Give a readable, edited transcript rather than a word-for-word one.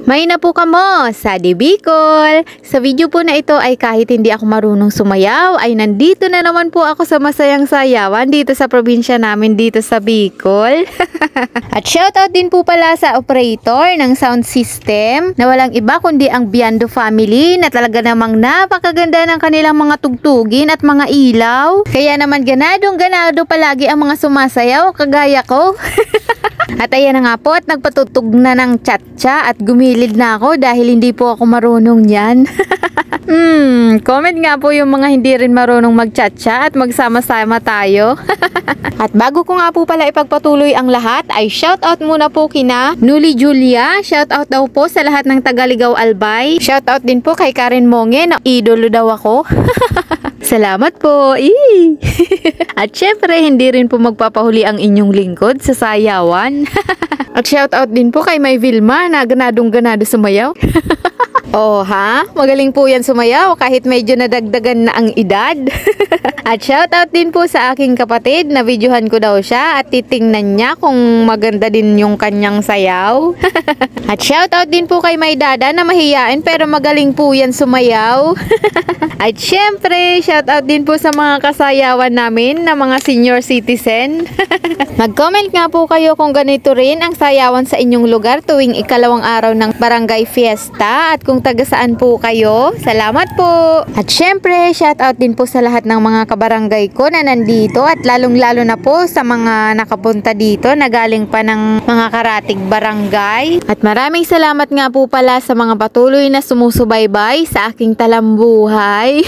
May na po kamo sa Bicol. Sa video po na ito ay kahit hindi ako marunong sumayaw, ay nandito na naman po ako sa masayang sayawan dito sa probinsya namin dito sa Bicol. At shoutout din po pala sa operator ng sound system na walang iba kundi ang Biando family na talaga namang napakaganda ng kanilang mga tugtugin at mga ilaw. Kaya naman ganado palagi ang mga sumasayaw kagaya ko. At ayan na nga po at nagpatutug na ng tsa-tsa at gumilid na ako dahil hindi po ako marunong yan. Comment nga po yung mga hindi rin marunong mag-tsa-tsa at magsama-sama tayo. At bago ko nga po pala ipagpatuloy ang lahat ay shoutout muna po kina Nuli Julia, shoutout daw po sa lahat ng Tagaligaw Albay. Shoutout din po kay Karen Monge na idolo daw ako. Salamat po. At syempre, hindi rin po magpapahuli ang inyong lingkod sa sayawan. At shoutout din po kay May Vilma na ganadong-ganado sumayaw. Oh ha? Magaling po yan sumayaw kahit medyo nadagdagan na ang edad. At shoutout din po sa aking kapatid na videohan ko daw siya at titingnan niya kung maganda din yung kanyang sayaw. At shoutout din po kay May Dada na mahiyain pero magaling po yan sumayaw. At syempre, shoutout din po sa mga kasayawan namin na mga senior citizen. Mag-comment nga po kayo kung ganito rin ang sayawan sa inyong lugar tuwing ikalawang araw ng barangay fiesta at kung taga saan po kayo. Salamat po! At syempre, shoutout din po sa lahat ng mga kabarangay ko na nandito at lalong-lalo na po sa mga nakapunta dito na galing pa ng mga karatig barangay. At maraming salamat nga po pala sa mga patuloy na sumusubaybay sa aking talambuhay.